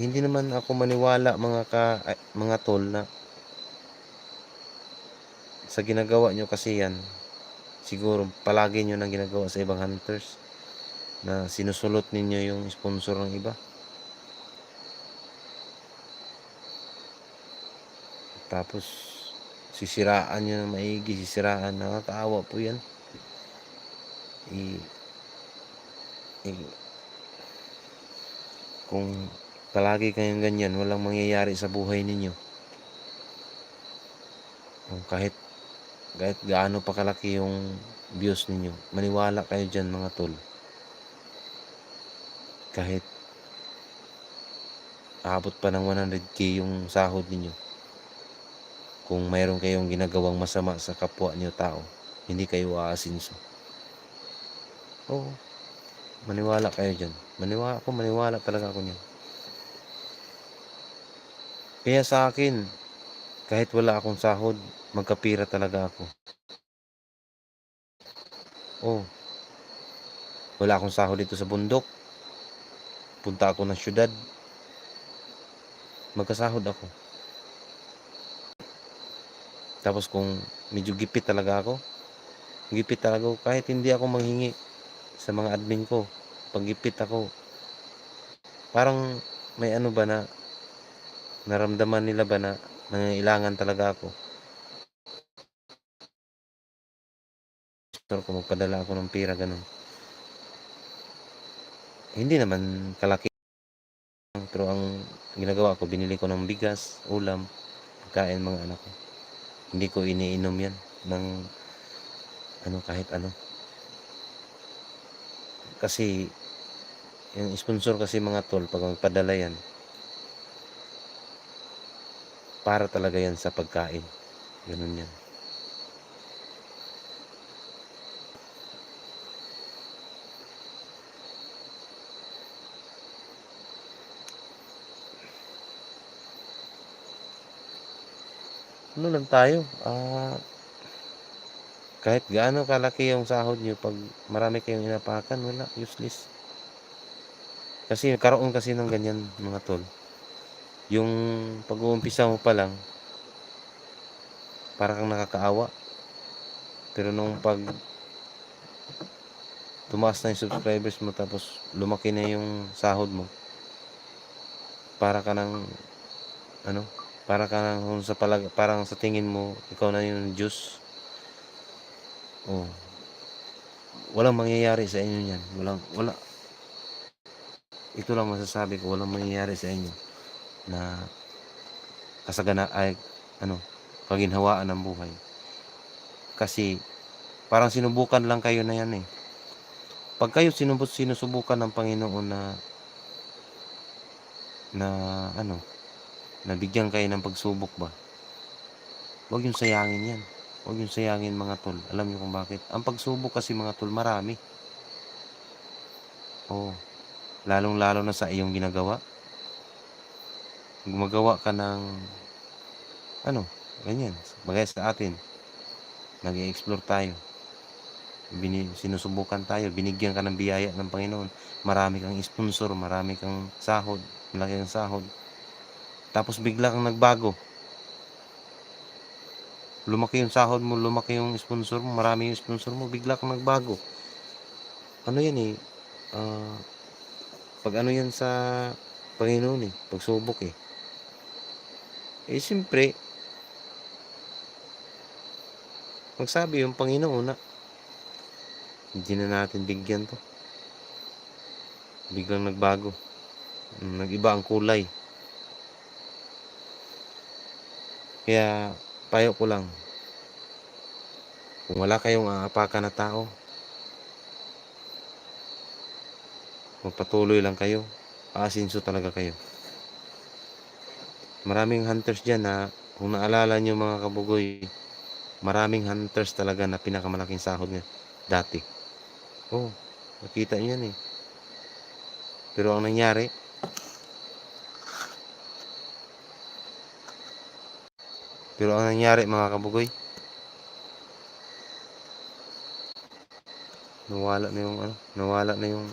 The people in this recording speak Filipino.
Hindi naman ako maniwala mga tol na sa ginagawa nyo kasi yan, siguro palagi nyo nang ginagawa sa ibang hunters na sinusulot ninyo yung sponsor ng iba. Tapos sisiraan nyo ng maigi, sisiraan, nakakaawa po yan. Kung palagi kayong ganyan, walang mangyayari sa buhay ninyo. Kahit gaano pa kalaki yung views ninyo, maniwala kayo dyan mga tol. Kahit aabot pa ng 100k yung sahod ninyo, kung mayroon kayong ginagawang masama sa kapwa niyo tao, hindi kayo aasinso. Oo, maniwala kayo dyan. Maniwala talaga ako niyan. Kaya sa akin, kahit wala akong sahod, magkapira talaga ako. Oh, wala akong sahod dito sa bundok, punta ako ng syudad, magkasahod ako. Tapos kung medyo gipit talaga ako, kahit hindi ako manghingi sa mga admin ko, pag gipit ako, parang may ano ba na naramdaman nila ba na nangailangan talaga ako. Gusto ko magpadala ako ng pera, ganun. Hindi naman kalaki, pero ang ginagawa ko, binili ko ng bigas, ulam, pagkain mga anak ko. Hindi ko iniinom yan ng kahit ano. Kasi yung sponsor kasi mga tol, pag magpadala yan, para talaga yan sa pagkain. Ganun yan. Ano lang tayo, kahit gaano kalaki yung sahod nyo, pag marami kayong inapakan, wala, useless. Kasi karoon kasi ng ganyan mga tol. Yung pag-uumpisa mo pa lang, para kang nakakaawa. Pero nung pag tumaas na yung subscribers mo, tapos lumaki na yung sahod mo, para ka ng parang sa tingin mo, ikaw na yung Diyos. Oh, walang mangyayari sa inyo yan. Wala. Ito lang masasabi ko, walang mangyayari sa inyo na kaginhawaan ng buhay. Kasi parang sinubukan lang kayo na yan eh. Pag kayo sinusubukan ng Panginoon na bigyan kayo ng pagsubok ba, huwag yung sayangin yan. Huwag yung sayangin mga tol. Alam niyo kung bakit? Ang pagsubok kasi mga tol, marami. Oh, lalong-lalo na sa iyong ginagawa. Gumagawa ka ng ganyan. Bagay sa atin, nag-i-explore tayo. Sinusubukan tayo, binigyan ka ng biyaya ng Panginoon. Marami kang sponsor, marami kang sahod, malaki ang sahod. Tapos bigla kang nagbago. Lumaki yung sahod mo, lumaki yung sponsor mo, marami yung sponsor mo, bigla kang nagbago. Ano yan eh, pag yan sa Panginoon eh, pagsubok eh. Siyempre, magsabi yung Panginoon na hindi na natin bigyan to. Biglang nagbago. Nag-iba ang kulay. Kaya, payo ko lang, kung wala kayong aapakan na tao, magpatuloy lang kayo. Aasinso talaga kayo. Maraming hunters dyan na, kung naalala nyo mga kabugoy, maraming hunters talaga na pinakamalaking sahod niya dati. Oh, nakita nyo yan eh. Pero ang nangyari, mga kabugoy, nawala na yung